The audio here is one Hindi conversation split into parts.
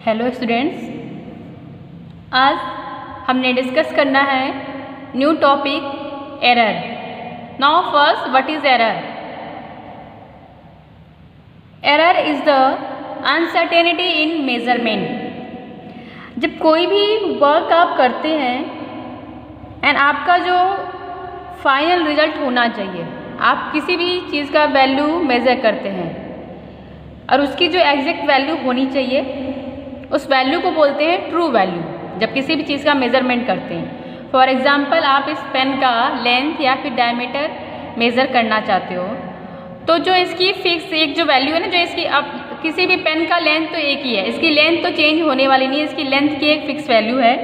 हेलो स्टूडेंट्स, आज हमने डिस्कस करना है new topic error. Now first, what is error? Error is the uncertainty in measurement. जब कोई भी वर्क आप करते हैं एंड आपका जो फाइनल रिजल्ट होना चाहिए, आप किसी भी चीज़ का वैल्यू मेज़र करते हैं और उसकी जो एग्जैक्ट वैल्यू होनी चाहिए उस वैल्यू को बोलते हैं ट्रू वैल्यू। जब किसी भी चीज़ का मेज़रमेंट करते हैं, फॉर एग्ज़ाम्पल आप इस पेन का लेंथ या फिर डायमीटर मेज़र करना चाहते हो, तो जो इसकी फिक्स एक जो वैल्यू है ना, जो इसकी अब किसी भी पेन का लेंथ तो एक ही है, इसकी लेंथ तो चेंज होने वाली नहीं है, इसकी लेंथ की एक फ़िक्स वैल्यू है।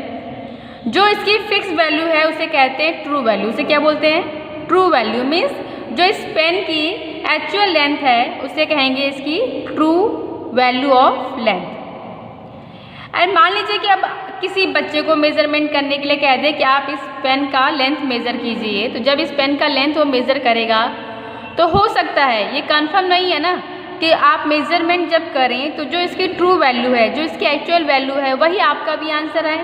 जो इसकी फ़िक्स वैल्यू है उसे कहते हैं ट्रू वैल्यू। उसे क्या बोलते हैं? True value. मीन्स जो इस पेन की एक्चुअल लेंथ है उसे कहेंगे इसकी true value of length. And मान लीजिए कि अब किसी बच्चे को मेज़रमेंट करने के लिए कह दें कि आप इस पेन का लेंथ मेज़र कीजिए, तो जब इस पेन का लेंथ वो मेज़र करेगा तो हो सकता है, ये कंफर्म नहीं है ना, कि आप मेज़रमेंट जब करें तो जो इसकी ट्रू वैल्यू है, जो इसकी एक्चुअल वैल्यू है, वही आपका भी आंसर है।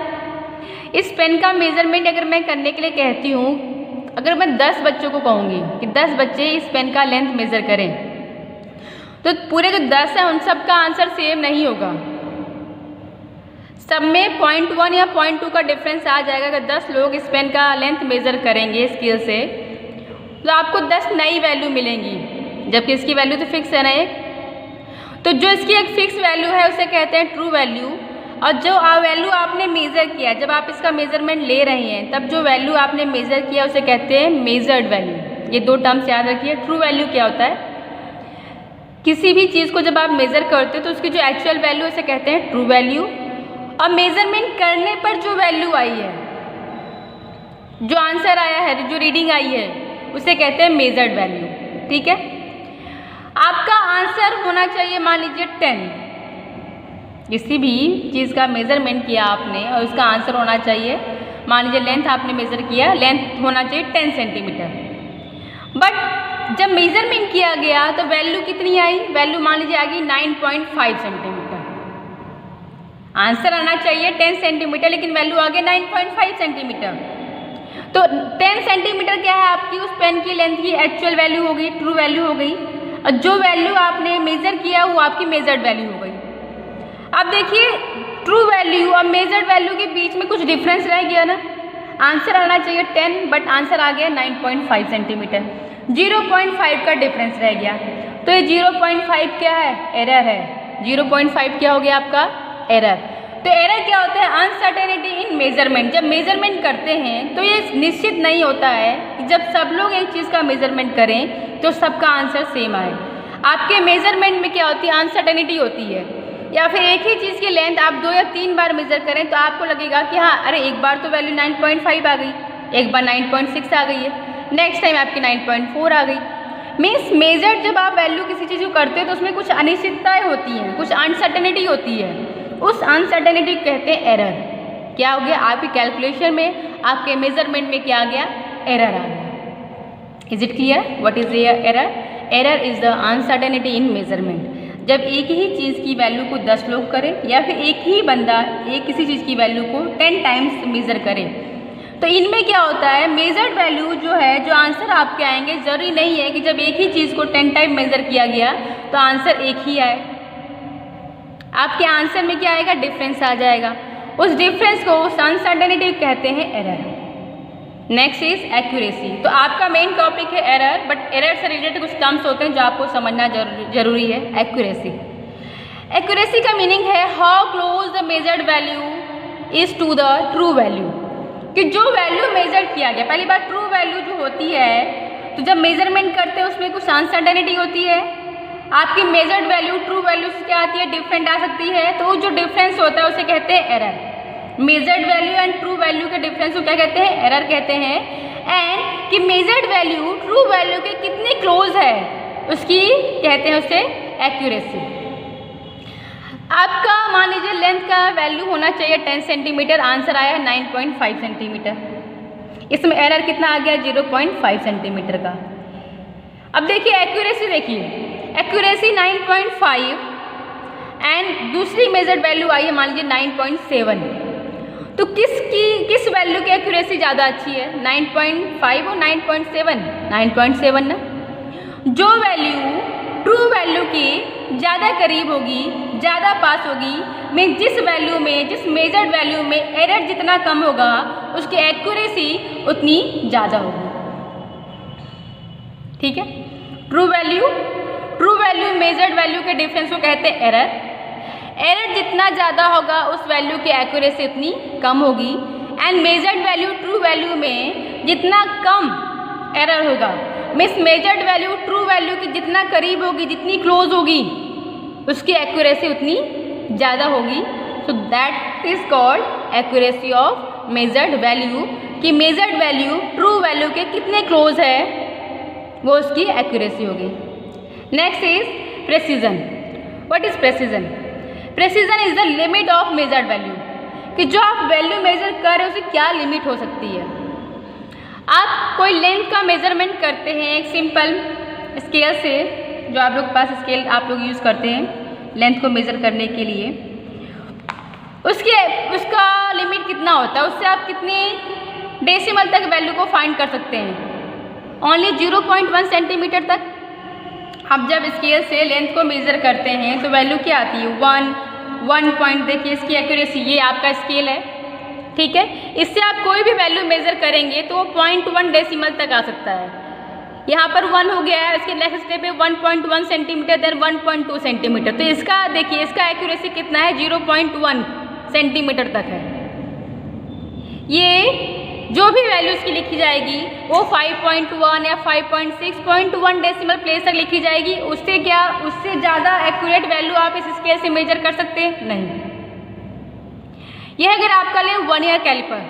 इस पेन का मेज़रमेंट अगर मैं करने के लिए कहती हूँ, अगर मैं 10 बच्चों को कहूँगी कि 10 बच्चे इस पेन का लेंथ मेज़र करें, तो पूरे जो 10 हैं उन सब का आंसर सेम नहीं होगा। सब में 0.1 या 0.2 का डिफरेंस आ जाएगा। अगर 10 लोग इस पेन का लेंथ मेज़र करेंगे स्केल से, तो आपको 10 नई वैल्यू मिलेंगी, जबकि इसकी वैल्यू तो फिक्स है ना एक। तो जो इसकी एक फिक्स वैल्यू है उसे कहते हैं ट्रू वैल्यू, और जो वैल्यू आपने मेज़र किया, जब आप इसका मेज़रमेंट ले रहे हैं तब जो वैल्यू आपने मेज़र किया उसे कहते हैं मेजर्ड वैल्यू। ये दो टर्म्स याद रखिए। ट्रू वैल्यू क्या होता है? किसी भी चीज़ को जब आप मेज़र करते हो तो उसकी जो एक्चुअल वैल्यू उसे कहते हैं ट्रू वैल्यू, और मेज़रमेंट करने पर जो वैल्यू आई है, जो आंसर आया है, जो रीडिंग आई है, उसे कहते हैं मेजर्ड वैल्यू। ठीक है, आपका आंसर होना चाहिए मान लीजिए 10। किसी भी चीज़ का मेज़रमेंट किया आपने और उसका आंसर होना चाहिए, मान लीजिए लेंथ आपने मेज़र किया, लेंथ होना चाहिए 10 सेंटीमीटर। बट जब मेज़रमेंट किया गया तो वैल्यू कितनी आई? वैल्यू मान लीजिए आ गई 9.5 सेंटीमीटर। आंसर आना चाहिए 10 सेंटीमीटर, लेकिन वैल्यू आ गई 9.5 सेंटीमीटर। तो 10 सेंटीमीटर क्या है? आपकी उस पेन की लेंथ की एक्चुअल वैल्यू हो गई, ट्रू वैल्यू हो गई, और जो वैल्यू आपने मेज़र किया वो आपकी मेजर्ड वैल्यू हो गई। अब देखिए, ट्रू वैल्यू और मेजर्ड वैल्यू के बीच में कुछ डिफरेंस रह गया ना। आंसर आना चाहिए 10, बट आंसर आ गया 9.5 सेंटीमीटर। 0.5 का डिफरेंस रह गया। तो ये 0.5 क्या है? एरर है। 0.5 क्या हो गया आपका? एरर। तो एरर क्या होता है? अनसर्टेनिटी इन मेजरमेंट। जब मेजरमेंट करते हैं तो ये निश्चित नहीं होता है कि जब सब लोग एक चीज़ का मेजरमेंट करें तो सबका आंसर सेम आए। आपके मेजरमेंट में क्या होती है? अनसर्टेनिटी होती है। या फिर एक ही चीज़ की लेंथ आप 2 या 3 बार मेज़र करें तो आपको लगेगा कि हाँ, अरे एक बार तो वैल्यू 9.5 आ गई, एक बार 9.6 आ गई है, नेक्स्ट टाइम आपकी 9.4 आ गई। मीन्स मेजर जब आप वैल्यू किसी चीज़ को करते हैं तो उसमें कुछ अनिश्चितताएँ होती हैं, कुछ अनसर्टेनिटी होती है। उस अनसर्टेनिटी को कहते हैं एरर। क्या हो गया? आपकी कैलकुलेशन में, आपके मेजरमेंट में क्या आ गया? एरर आ गया। Is it clear? What is error? Error is the uncertainty in measurement. जब एक ही चीज़ की वैल्यू को 10 लोग करें, या फिर एक ही बंदा एक किसी चीज़ की वैल्यू को 10 टाइम्स मेज़र करे, तो इनमें क्या होता है? मेजर्ड वैल्यू जो है, जो आंसर आपके आएंगे, ज़रूरी नहीं है कि जब एक ही चीज़ को 10 टाइम मेज़र किया गया तो आंसर एक ही आए। आपके आंसर में क्या आएगा? डिफरेंस आ जाएगा। उस डिफरेंस को, उस अनसर्टेनिटी कहते हैं एरर। Next is accuracy. तो आपका मेन टॉपिक है एरर, बट एरर से रिलेटेड कुछ टर्म्स होते हैं जो आपको समझना जरूरी है। एक्यूरेसी। एक्यूरेसी का मीनिंग है how close the measured value is to the true value. कि जो वैल्यू मेजर किया गया, पहली बार ट्रू वैल्यू जो होती है, तो जब मेजरमेंट करते हैं उसमें कुछ अनसर्टेनिटी होती है। आपकी मेजर्ड वैल्यू ट्रू वैल्यू से क्या आती है? डिफरेंट आ सकती है। तो जो डिफरेंस होता है उसे कहते हैं error. Measured value and true value के डिफरेंस को क्या कहते हैं? एरर कहते हैं। एंड कि मेजर्ड वैल्यू ट्रू वैल्यू के कितनी क्लोज है उसकी कहते हैं उसे एक्यूरेसी। आपका मान लीजिए लेंथ का वैल्यू होना चाहिए 10 सेंटीमीटर, आंसर आया है 9.5 सेंटीमीटर। इसमें एरर कितना आ गया? 0.5 सेंटीमीटर का। अब देखिए एक्यूरेसी, देखिए एक्यूरेसी 9.5 एंड दूसरी मेजर्ड वैल्यू आई है मान लीजिए 9.7। तो किस वैल्यू की एक्यूरेसी ज़्यादा अच्छी है, 9.5 और 9.7? 9.7 ना। जो वैल्यू ट्रू वैल्यू की ज़्यादा करीब होगी, ज़्यादा पास होगी, में जिस मेजर्ड वैल्यू में एरर जितना कम होगा उसकी एक्यूरेसी उतनी ज़्यादा होगी। ठीक है। ट्रू वैल्यू मेजर्ड वैल्यू के डिफरेंस को कहते हैं एरर। एरर जितना ज़्यादा होगा उस वैल्यू की एक्यूरेसी उतनी कम होगी। And measured value true value में जितना कम एरर होगा, means measured value true value की जितना करीब होगी, जितनी क्लोज होगी, उसकी एक्यूरेसी उतनी ज़्यादा होगी। So that is called accuracy of measured value, कि मेजर्ड वैल्यू ट्रू वैल्यू के कितने क्लोज है वो उसकी एक्यूरेसी होगी। Next is precision. What is precision? Precision is the limit of measured value, कि जो आप वैल्यू मेजर कर रहे हो उसे क्या लिमिट हो सकती है। आप कोई लेंथ का मेजरमेंट करते हैं एक सिंपल स्केल से, जो आप लोग के पास स्केल आप लोग यूज़ करते हैं लेंथ को मेज़र करने के लिए, उसका लिमिट कितना होता है, उससे आप कितने डेसिमल तक वैल्यू को फाइंड कर सकते हैं? ओनली 0.1 सेंटीमीटर तक। आप जब स्केल से लेंथ को मेज़र करते हैं तो वैल्यू क्या आती है? 1 पॉइंट। देखिए इसकी एक्यूरेसी, ये आपका स्केल है, ठीक है। इससे आप कोई भी वैल्यू मेज़र करेंगे तो वो 0.1 डेसिमल तक आ सकता है। यहाँ पर 1 हो गया है, उसके नेक्स्ट स्टेप है 1.1 सेंटीमीटर, देन 1.2 सेंटीमीटर। तो इसका देखिए इसका एक्यूरेसी कितना है? 0.1 सेंटीमीटर तक है। ये जो भी वैल्यू इसकी लिखी जाएगी वो 5.1 या 5.6.1 डेसिमल प्लेस तक लिखी जाएगी। उससे ज़्यादा एक्यूरेट वैल्यू आप इस स्केल से मेजर कर सकते हैं? नहीं। यह अगर आपका ले 1 ईयर कैलिपर,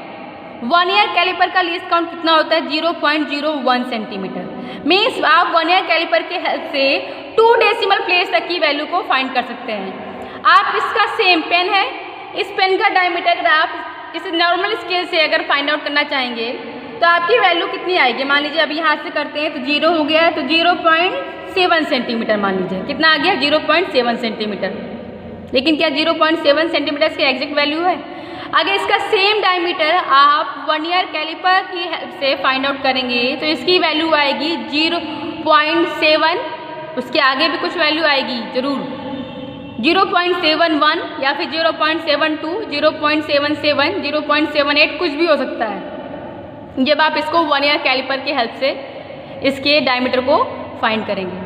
1 ईयर कैलिपर का लीस्ट काउंट कितना होता है? 0.01 सेंटीमीटर। मीन्स आप 1 ईयर कैलिपर के हेल्प से 2 डेसिमल प्लेस तक की वैल्यू को फाइंड कर सकते हैं। आप इसका सेम पेन है, इस पेन का डायमीटर अगर आप इस नॉर्मल स्केल से अगर फाइंड आउट करना चाहेंगे तो आपकी वैल्यू कितनी आएगी? मान लीजिए अभी यहाँ से करते हैं तो 0 हो गया है, तो 0.7 सेंटीमीटर मान लीजिए। कितना आ गया? 0.7 सेंटीमीटर। लेकिन क्या 0.7 सेंटीमीटर इसकी एग्जैक्ट वैल्यू है? अगर इसका सेम डायमीटर आप 1 ईयर कैलिपर की हेल्प से फाइंड आउट करेंगे तो इसकी वैल्यू आएगी 0.7, उसके आगे भी कुछ वैल्यू आएगी जरूर, 0.71 या फिर 0.72, 0.77, 0.78 कुछ भी हो सकता है जब आप इसको 1 ईयर कैलिपर की हेल्प से इसके डायमीटर को फाइंड करेंगे।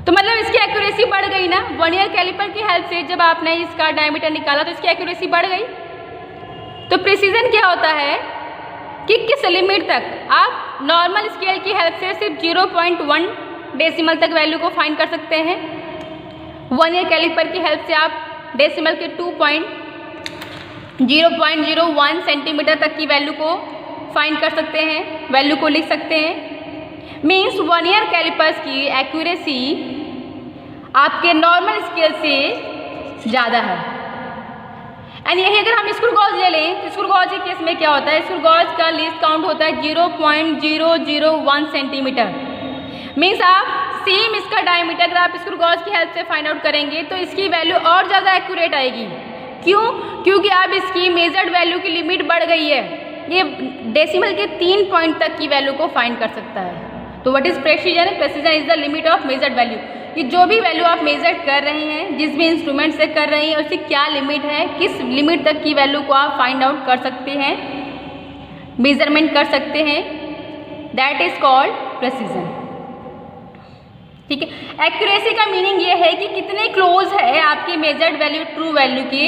तो मतलब इसकी एक्यूरेसी बढ़ गई ना। 1 ईयर कैलिपर की हेल्प से जब आपने इसका डायमीटर निकाला तो इसकी एक्यूरेसी बढ़ गई। तो प्रिसीजन क्या होता है कि किस लिमिट तक आप नॉर्मल स्केल की हेल्प से सिर्फ 0.1 डेसिमल तक वैल्यू को फाइंड कर सकते हैं। 1 ईयर कैलिपर की हेल्प से आप डेसिमल के 0.01 सेंटीमीटर तक की वैल्यू को फाइंड कर सकते हैं, वैल्यू को लिख सकते हैं। मीन्स 1 ईयर कैलिपर्स की एक्यूरेसी आपके नॉर्मल स्केल से ज़्यादा है। एंड यही अगर हम स्क्रू गॉज ले लें तो स्क्रू गॉज के केस में क्या होता है? स्क्रू गॉज का लीस्ट काउंट होता है 0.001 सेंटीमीटर। मीन्स आप सेम इसका डायमीटर अगर आप स्क्रू गॉज की हेल्प से फाइंड आउट करेंगे तो इसकी वैल्यू और ज़्यादा एक्यूरेट आएगी। क्यों? क्योंकि अब इसकी मेजर्ड वैल्यू की लिमिट बढ़ गई है, ये डेसिमल के 3 पॉइंट तक की वैल्यू को फाइंड कर सकता है। तो what is precision? Precision is the limit of measured value, कि जो भी वैल्यू आप मेजर कर रहे हैं, जिस भी इंस्ट्रूमेंट से कर रहे हैं, उसकी क्या लिमिट है, किस लिमिट तक की वैल्यू को आप फाइंड आउट कर सकते हैं, मेजरमेंट कर सकते हैं, दैट इज कॉल्ड प्रेसिजन। ठीक है। एक्यूरेसी का मीनिंग ये है कि कितने क्लोज है आपकी मेजर्ड वैल्यू ट्रू वैल्यू के,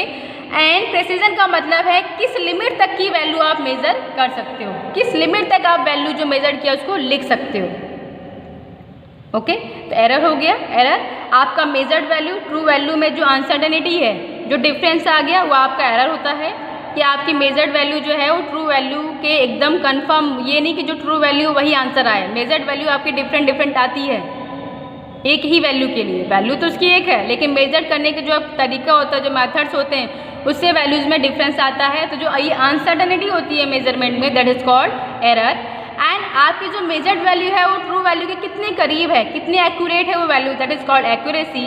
एंड प्रेसिजन का मतलब है किस लिमिट तक की वैल्यू आप मेजर कर सकते हो, किस लिमिट तक आप वैल्यू जो मेजर किया उसको लिख सकते हो। ओके। तो एरर हो गया। एरर आपका मेजर्ड वैल्यू ट्रू वैल्यू में जो अनसर्टेनिटी है, जो डिफरेंस आ गया, वो आपका एरर होता है कि आपकी मेजर्ड वैल्यू जो है वो ट्रू वैल्यू के एकदम कंफर्म, ये नहीं कि जो ट्रू वैल्यू वही आंसर आए। मेजर्ड वैल्यू आपकी डिफरेंट आती है एक ही वैल्यू के लिए, वैल्यू तो उसकी एक है लेकिन मेजर करने के जो तरीका होता है, जो मेथड्स होते हैं, उससे वैल्यूज़ में डिफरेंस आता है। तो जो ये अनसर्टेनिटी होती है मेजरमेंट में, that is called error. And and आपकी जो मेजर्ड वैल्यू है वो ट्रू वैल्यू के कितने करीब है, कितने एक्यूरेट है वो value, that is called accuracy.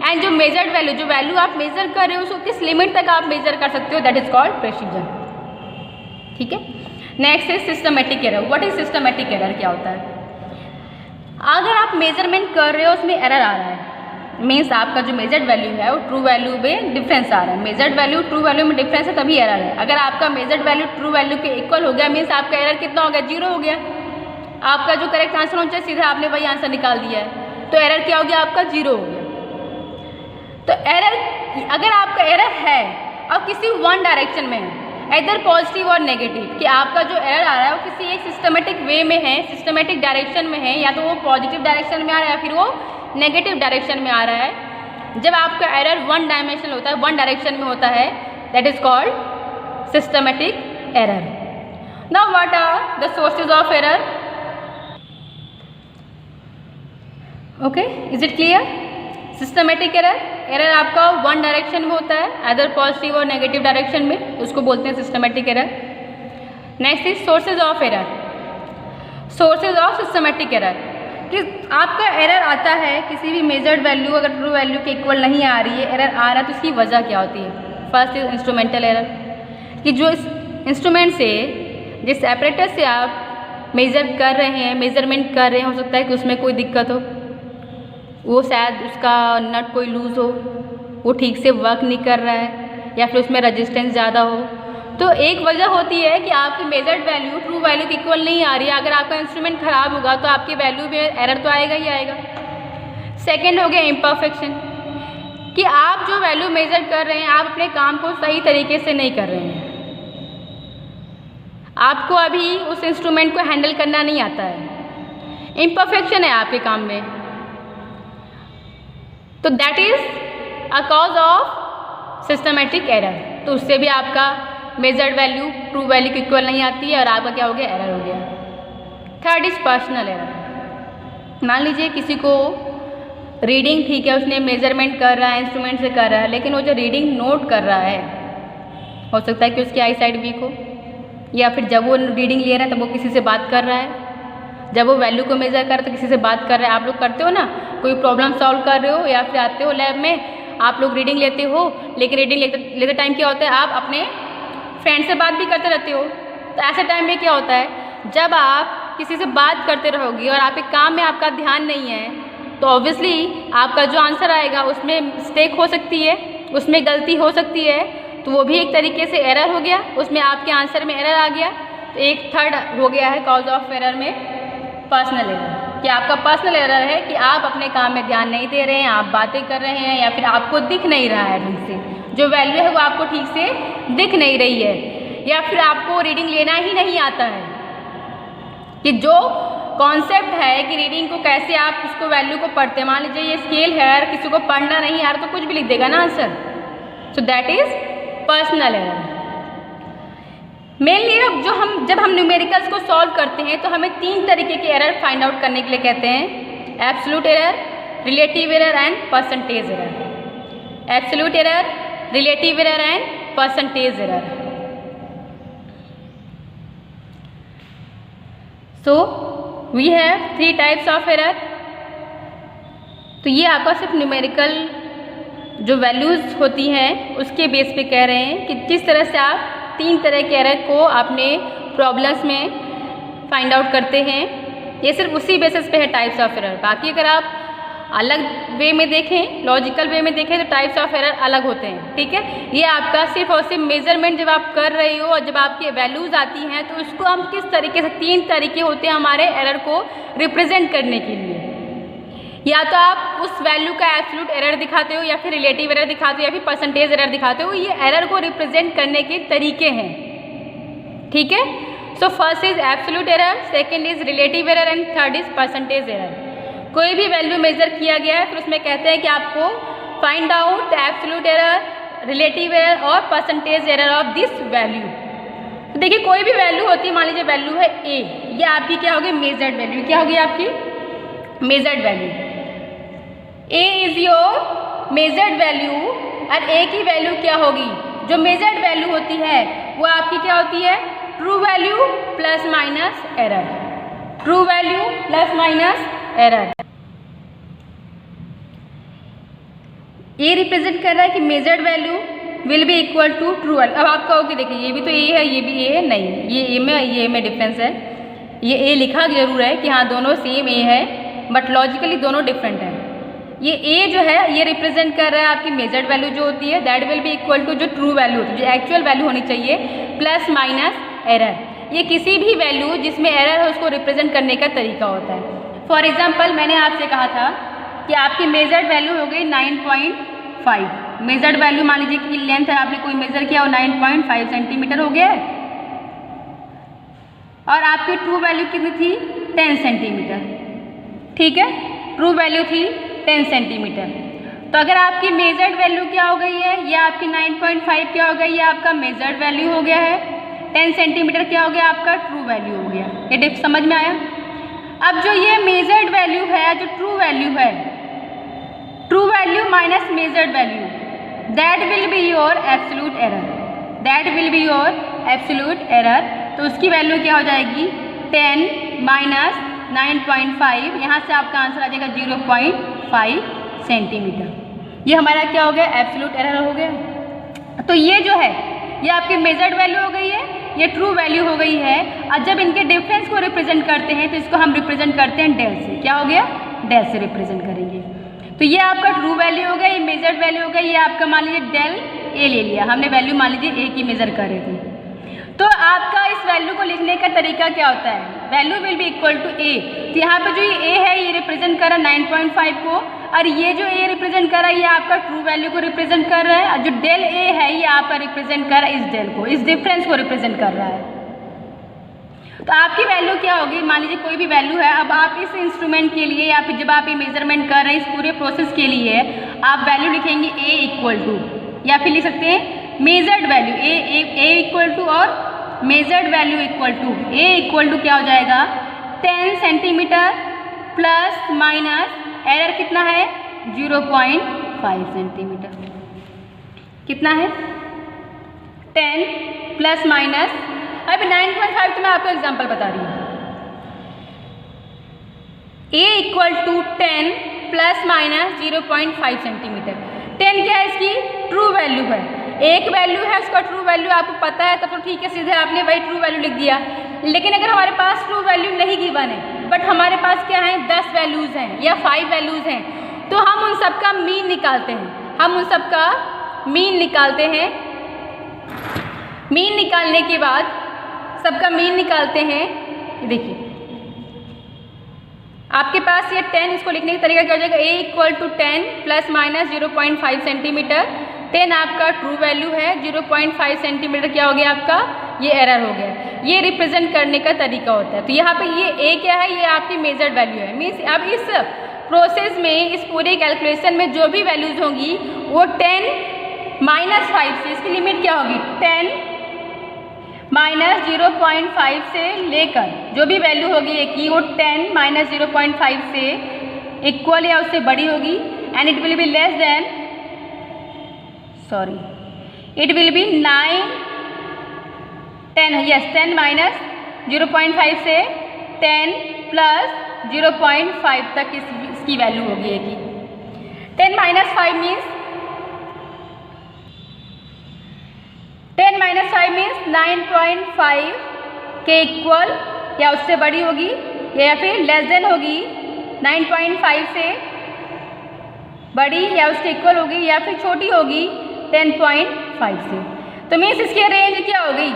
And जो मेजर्ड वैल्यू, जो वैल्यू आप मेजर कर रहे हो उसको किस लिमिट तक आप मेजर कर सकते हो, दैट इज कॉल्ड प्रेसिजन। ठीक है, next is systematic error. What is systematic error, क्या होता है? अगर आप मेजरमेंट कर रहे हो उसमें एरर आ रहा है, मीन्स आपका जो मेजर्ड वैल्यू है वो ट्रू वैल्यू में डिफरेंस आ रहा है, मेजर्ड वैल्यू ट्रू वैल्यू में डिफरेंस है तभी एरर है। अगर आपका मेजर्ड वैल्यू ट्रू वैल्यू के इक्वल हो गया मीन्स आपका एरर कितना हो गया, 0 हो गया। आपका जो करेक्ट आंसर होना चाहिए सीधा आपने वही आंसर निकाल दिया है, तो एरर क्या हो गया, आपका 0 हो गया। तो एरर, अगर आपका एरर है और किसी वन डायरेक्शन में है, इधर पॉजिटिव और नेगेटिव, कि आपका जो एरर आ रहा है वो किसी एक सिस्टमेटिक वे में है, सिस्टमेटिक डायरेक्शन में है, या तो वो पॉजिटिव डायरेक्शन में आ रहा है या फिर वो नेगेटिव डायरेक्शन में आ रहा है। जब आपका एरर वन डायमेंशनल होता है, वन डायरेक्शन में होता है, that is called systematic error. Now what are the sources of error? Okay, is it clear? Systematic error, error आपका वन डायरेक्शन में होता है, अदर पॉजिटिव और नेगेटिव डायरेक्शन में, उसको बोलते हैं systematic error. Next is sources of error. Sources of systematic error, कि आपका एरर आता है किसी भी मेजर्ड वैल्यू अगर ट्रू वैल्यू के इक्वल नहीं आ रही है, एरर आ रहा है तो उसकी वजह क्या होती है? फर्स्ट इज इंस्ट्रूमेंटल एरर, कि जो इस इंस्ट्रूमेंट से, जिस एपरेटस से आप मेज़र कर रहे हैं, मेज़रमेंट कर रहे हैं, हो सकता है कि उसमें कोई दिक्कत हो, वो शायद उसका नट कोई लूज़ हो, वो ठीक से वर्क नहीं कर रहा है, या फिर उसमें रजिस्टेंस ज़्यादा हो। तो एक वजह होती है कि आपकी मेजर्ड वैल्यू ट्रू वैल्यू के इक्वल नहीं आ रही है। अगर आपका इंस्ट्रूमेंट ख़राब होगा तो आपकी वैल्यू में एरर तो आएगा ही आएगा। सेकंड हो गया इम्परफेक्शन, कि आप जो वैल्यू मेजर कर रहे हैं आप अपने काम को सही तरीके से नहीं कर रहे हैं, आपको अभी उस इंस्ट्रूमेंट को हैंडल करना नहीं आता है, इम्परफेक्शन है आपके काम में, तो that is a cause of systematic error. तो उससे भी आपका मेजर्ड वैल्यू ट्रू वैल्यू के इक्वल नहीं आती है और आपका क्या हो गया, एरर हो गया। Third is personal error. मान लीजिए किसी को रीडिंग ठीक है, उसने मेजरमेंट कर रहा है, इंस्ट्रूमेंट से कर रहा है, लेकिन वो जो रीडिंग नोट कर रहा है, हो सकता है कि उसकी आई साइड वीक हो, या फिर जब वो रीडिंग ले रहा है तब वो किसी से बात कर रहा है, जब वो वैल्यू को मेजर कर रहा है तो किसी से बात कर रहा है। आप लोग करते हो ना, कोई प्रॉब्लम सॉल्व कर रहे हो या फिर आते हो लैब में, आप लोग रीडिंग लेते हो, लेकिन रीडिंग लेते टाइम क्या होता है, आप अपने फ्रेंड से बात भी करते रहते हो। तो ऐसे टाइम में क्या होता है, जब आप किसी से बात करते रहोगे और आपके काम में आपका ध्यान नहीं है, तो ऑब्वियसली आपका जो आंसर आएगा उसमें मिस्टेक हो सकती है, उसमें गलती हो सकती है, तो वो भी एक तरीके से एरर हो गया, उसमें आपके आंसर में एरर आ गया। तो एक थर्ड हो गया है कॉज ऑफ एरर में पर्सनल एरर, कि आपका पर्सनल एरर है कि आप अपने काम में ध्यान नहीं दे रहे हैं, आप बातें कर रहे हैं, या फिर आपको दिख नहीं रहा है ढंग से, जो वैल्यू है वो आपको ठीक से दिख नहीं रही है, या फिर आपको रीडिंग लेना ही नहीं आता है, कि जो कॉन्सेप्ट है कि रीडिंग को कैसे आप उसको वैल्यू को पढ़ते हैं। मान लीजिए ये स्केल है, अगर किसी को पढ़ना नहीं आ रहा तो कुछ भी लिख देगा ना answer, so that is personal error. Mainly जब हम न्यूमेरिकल्स को सॉल्व करते हैं तो हमें 3 तरीके के एरर फाइंड आउट करने के लिए कहते हैं, absolute error, relative error and percentage error. Absolute error, relative error and percentage error. So we have 3 types of error. तो ये आपका सिर्फ न्यूमेरिकल जो वैल्यूज़ होती हैं उसके बेस पे कह रहे हैं कि किस तरह से आप 3 तरह के एरर को अपने प्रॉब्लम्स में फाइंड आउट करते हैं। ये सिर्फ उसी बेसिस पे है टाइप्स ऑफ एरर। बाकी अगर आप अलग वे में देखें, लॉजिकल वे में देखें, तो टाइप्स ऑफ एरर अलग होते हैं। ठीक है, ये आपका सिर्फ और सिर्फ मेजरमेंट जब आप कर रहे हो और जब आपकी वैल्यूज़ आती हैं तो उसको हम किस तरीके से, 3 तरीके होते हैं हमारे एरर को रिप्रेजेंट करने के लिए। या तो आप उस वैल्यू का एब्सोल्यूट एरर दिखाते हो, या फिर रिलेटिव एरर दिखाते हो, या फिर परसेंटेज एरर दिखाते हो। ये एरर को रिप्रेजेंट करने के तरीके हैं। ठीक है, so first is absolute error, second is relative error and third is percentage error. कोई भी वैल्यू मेजर किया गया है फिर उसमें कहते हैं कि आपको find out the absolute error, relative error और percentage error of this value. तो देखिए कोई भी वैल्यू होती है, मान लीजिए वैल्यू है ए, ये आपकी क्या होगी, मेजर्ड वैल्यू। क्या होगी आपकी measured value. A is your measured value और ए की वैल्यू क्या होगी, जो मेजर्ड वैल्यू होती है वो आपकी क्या होती है, true value plus minus error. True value plus minus error. ये रिप्रेजेंट कर रहा है कि measured value will be equal to true value. अब आप कहोगे देखिए ये भी तो ए है, ये भी ए है, नहीं ये में डिफरेंस है। ये ए लिखा जरूर है कि हाँ दोनों सेम ए है, बट लॉजिकली दोनों डिफरेंट है। ये ए जो है ये रिप्रेजेंट कर रहा है आपकी मेजर्ड वैल्यू जो होती है, that will be equal to जो ट्रू वैल्यू होती है, जो एक्चुअल वैल्यू होनी चाहिए, प्लस माइनस एरर। ये किसी भी वैल्यू जिसमें एरर है उसको रिप्रेजेंट करने का तरीका होता है। फॉर एग्जाम्पल मैंने आपसे कहा था कि आपकी मेजर्ड वैल्यू हो गई 9.5। मेजर्ड वैल्यू मान लीजिए कि लेंथ है, आपने कोई मेजर किया और 9.5 सेंटीमीटर हो गया है, और आपकी ट्रू वैल्यू कितनी थी 10 सेंटीमीटर। ठीक है, ट्रू वैल्यू थी 10 सेंटीमीटर। तो अगर आपकी मेजर्ड वैल्यू क्या हो गई है, ये आपकी 9.5 क्या हो गई, ये आपका मेजर्ड वैल्यू हो गया है, 10 सेंटीमीटर क्या हो गया आपका ट्रू वैल्यू हो गया। ये डिफ समझ में आया। अब जो ये मेजर्ड वैल्यू है, जो ट्रू वैल्यू है, true value minus measured value, that will be your absolute error, that will be your absolute error. तो उसकी वैल्यू क्या हो जाएगी 10 माइनस 9.5, यहाँ से आपका आंसर आ जाएगा 0.5 सेंटीमीटर। ये हमारा क्या हो गया एब्सोल्यूट एरर हो गया। तो ये जो है ये आपकी मेजर्ड वैल्यू हो गई है, ये ट्रू वैल्यू हो गई है। और जब इनके डिफरेंस को रिप्रेजेंट करते हैं तो इसको हम रिप्रेजेंट करते हैं डेल से। क्या हो गया डेल से रिप्रेजेंट करेंगे। तो ये आपका ट्रू वैल्यू हो गया, ये मेजर्ड वैल्यू हो गया, ये आपका मान लीजिए डेल ए ले लिया हमने, वैल्यू मान लीजिए ए की मेजर कर रहे थे। तो आपका इस वैल्यू को लिखने का तरीका क्या होता है, value will be equal to a. तो यहाँ पे जो ये ए है ये रिप्रेजेंट कर रहा है 9.5 को, और ये जो ए रिप्रेजेंट कर रहा है ये आपका ट्रू वैल्यू को रिप्रेजेंट कर रहा है, और जो डेल ए है ये आपका रिप्रेजेंट कर रहा है इस डेल को, इस डिफरेंस को रिप्रेजेंट कर रहा है। तो आपकी वैल्यू क्या होगी, मान लीजिए कोई भी वैल्यू है, अब आप इस इंस्ट्रूमेंट के लिए या फिर जब आप ये मेजरमेंट कर रहे हैं इस पूरे प्रोसेस के लिए आप वैल्यू लिखेंगे ए इक्वल टू, या फिर लिख सकते हैं measured value a equal to और measured value equal to a equal to क्या हो जाएगा 10 सेंटीमीटर प्लस माइनस एरर कितना है 0.5 सेंटीमीटर। कितना है 10 प्लस माइनस, अभी 9.5 तो मैं आपको एग्जांपल बता रही हूँ। A equal to 10 plus minus 0.5 centimetre. 10 क्या है इसकी ट्रू वैल्यू है, एक वैल्यू है उसका ट्रू वैल्यू आपको पता है तब तो ठीक है, सीधे आपने वही ट्रू वैल्यू लिख दिया। लेकिन अगर हमारे पास ट्रू वैल्यू नहीं गिवन है बट हमारे पास क्या है 10 वैल्यूज़ हैं या 5 वैल्यूज़ हैं, तो हम उन सब का मीन निकालते हैं, हम उन सब का मीन निकालते हैं। मीन निकालने के बाद सबका मीन निकालते हैं। देखिए आपके पास ये 10, इसको लिखने का तरीका क्या हो जाएगा a equal to 10 plus minus 0.5 centimetre. 10 आपका ट्रू वैल्यू है, 0.5 सेंटीमीटर क्या हो गया आपका ये एरर हो गया। ये रिप्रेजेंट करने का तरीका होता है। तो यहाँ पे ये ए क्या है, ये आपकी मेजर्ड वैल्यू है। मीन्स अब इस प्रोसेस में इस पूरे कैलकुलेशन में जो भी वैल्यूज़ होंगी वो 10 माइनस 5 से, इसकी लिमिट क्या होगी 10 माइनस 0.5 से लेकर जो भी वैल्यू होगी ए की वो 10 माइनस 0.5 से इक्वल या उससे बड़ी होगी, and it will be less than it will be 10 minus 0.5 से 10 प्लस 0.5 तक इसकी वैल्यू होगी ए की। 10 माइनस 5 मीन्स 10 माइनस 5 मीन्स 9.5 के इक्वल या उससे बड़ी होगी, या फिर लेस देन होगी 9.5 से बड़ी या उसके इक्वल होगी, या फिर छोटी होगी 10.5 से। तो मीन्स इसकी रेंज क्या हो गई,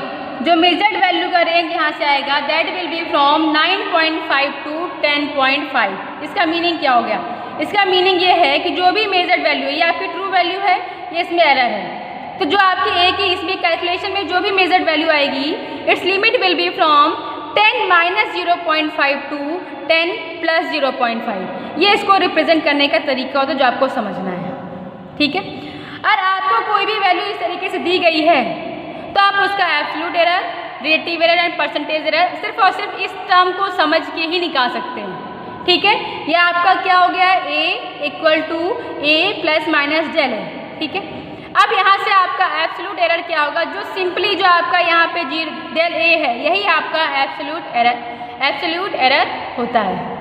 जो मेजर्ड वैल्यू का रेंज यहाँ से आएगा that will be from 9.5 to 10.5। इसका मीनिंग क्या हो गया, इसका मीनिंग ये है कि जो भी मेजर्ड वैल्यू है ये आपकी ट्रू वैल्यू है, ये इसमें एरर है। तो जो आपकी ए की इसमें कैलकुलेशन में जो भी मेजर्ड वैल्यू आएगी its limit will be from 10 minus 0.5 to 10 plus 0.5। ये इसको रिप्रेजेंट करने का तरीका होता है जो आपको समझना है। ठीक है, और आपको कोई भी वैल्यू इस तरीके से दी गई है तो आप उसका absolute error, relative error and percentage error सिर्फ और सिर्फ इस टर्म को समझ के ही निकाल सकते हैं। ठीक है, ये आपका क्या हो गया a equal to a plus minus del है। ठीक है, अब यहाँ से आपका एब्सोल्यूट एरर क्या होगा, जो सिंपली जो आपका यहाँ पे डेल ए है यही आपका एब्सोल्यूट एरर एब्सोल्यूट एरर होता है।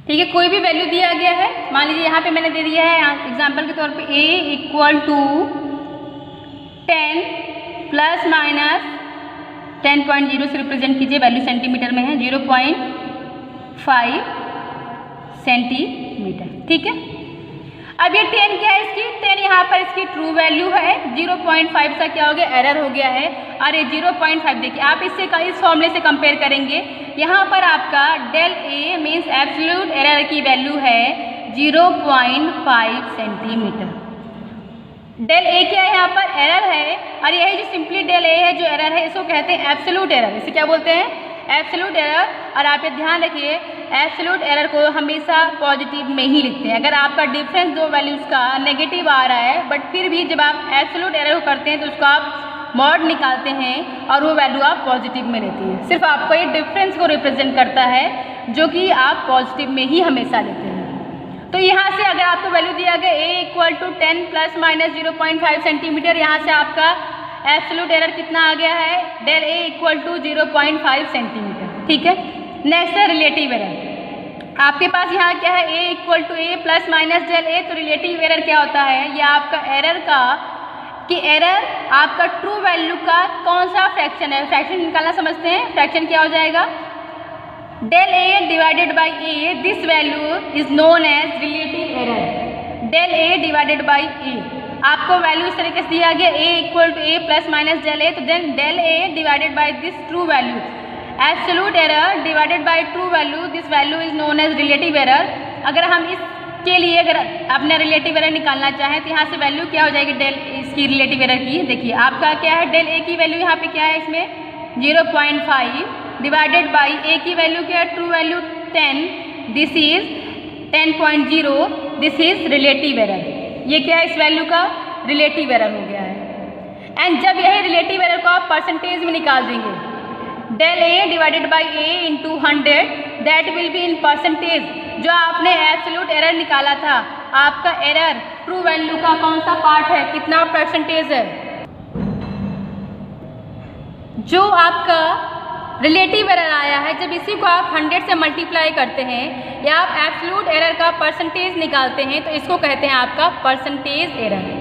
ठीक है, कोई भी वैल्यू दिया गया है, मान लीजिए यहाँ पे मैंने दे दिया है एग्जाम्पल के तौर पे a equal to 10 plus minus 10.0 से रिप्रेजेंट कीजिए, वैल्यू सेंटीमीटर में है 0.5 सेंटीमीटर। ठीक है, अब ये 10 क्या है इसकी, 10 यहाँ पर इसकी ट्रू वैल्यू है, 0.5 सा क्या हो गया, एरर हो गया है। और ये 0.5 देखिए आप इससे इस फॉर्मूले से कंपेयर करेंगे, यहाँ पर आपका del A means absolute error की वैल्यू है 0.5 सेंटीमीटर। डेल ए क्या है, यहाँ पर एरर है, और यही जो सिंपली डेल ए है जो एरर है इसको कहते हैं एब्सोल्यूट एरर। इसे क्या बोलते हैं, एब्सोल्यूट एरर। और आप ये ध्यान रखिए एब्सोल्यूट एरर को हमेशा पॉजिटिव में ही लिखते हैं। अगर आपका डिफरेंस दो वैल्यूज़ का नेगेटिव आ रहा है बट फिर भी जब आप एब्सोल्यूट एरर को करते हैं तो उसको आप मॉड निकालते हैं और वो वैल्यू आप पॉजिटिव में लेते हैं। सिर्फ आपको ये डिफरेंस को रिप्रेजेंट करता है जो कि आप पॉजिटिव में ही हमेशा लेते हैं। तो यहाँ से अगर आपको वैल्यू दिया गया a equal to 10 plus minus 0.5 centimetre, यहाँ से आपका एब्सोल्यूट एरर कितना आ गया है, del a equal to 0.5 centimetre. ठीक है, नेक्स्ट है रिलेटिव एरर। आपके पास यहाँ क्या है, a equal to a plus minus del a। तो रिलेटिव एरर क्या होता है, ये आपका एरर का कि एरर आपका ट्रू वैल्यू का कौन सा फ्रैक्शन है, फ्रैक्शन निकालना समझते हैं। फ्रैक्शन क्या हो जाएगा, del a divided by a, this value is known as relative error. Del a divided by a, आपको वैल्यू इस तरीके से दिया गया a equal to a plus minus del a, तो then del a divided by this true value, absolute error divided by true value, this value is known as relative error. अगर हम इसके लिए अगर अपने रिलेटिव एरर निकालना चाहें तो यहाँ से वैल्यू क्या हो जाएगी डेल इसकी रिलेटिव एरर की, देखिए आपका क्या है, डेल a की वैल्यू यहाँ पे क्या है इसमें 0.5 डिवाइडेड बाई a की वैल्यू क्या है, true value 10, this is 10.0, this is relative error. ये क्या है, इस वैल्यू का रिलेटिव एरर हो गया है। एंड जब यही रिलेटिव एरर को आप परसेंटेज में निकाल देंगे, del a divided by a into 100, that will be in percentage. जो आपने एब्सोल्यूट एरर निकाला था, आपका एरर ट्रू वैल्यू का कौन सा पार्ट है, कितना परसेंटेज है, जो आपका रिलेटिव एरर आया है, जब इसी को आप 100 से मल्टीप्लाई करते हैं या आप एब्सोल्यूट एरर का परसेंटेज निकालते हैं तो इसको कहते हैं आपका परसेंटेज एरर।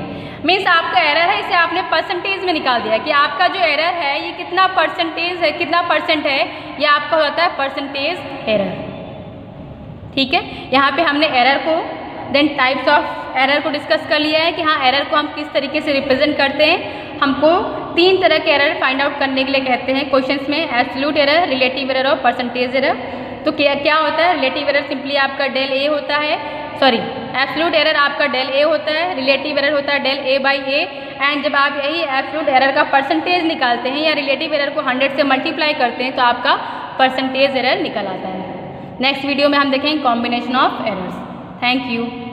मीन्स आपका एरर है, इसे आपने परसेंटेज में निकाल दिया कि आपका जो एरर है ये कितना परसेंटेज है, कितना परसेंट है, ये आपका होता है परसेंटेज एरर। ठीक है, यहाँ पे हमने एरर को देन टाइप्स ऑफ एरर को डिस्कस कर लिया है कि हाँ एरर को हम किस तरीके से रिप्रेजेंट करते हैं। हमको 3 तरह के एरर फाइंड आउट करने के लिए कहते हैं क्वेश्चंस में, एब्सोल्यूट एरर, रिलेटिव एरर और परसेंटेज एरर। तो क्या होता है, रिलेटिव एरर सिंपली आपका डेल a होता है, सॉरी एब्सोल्यूट एरर आपका डेल a होता है, रिलेटिव एरर होता है del a by a। And जब आप यही एब्सोल्यूट एरर का परसेंटेज निकालते हैं या रिलेटिव एरर को 100 से मल्टीप्लाई करते हैं तो आपका परसेंटेज एरर निकल आता है। नेक्स्ट वीडियो में हम देखेंगे combination of errors. Thank you.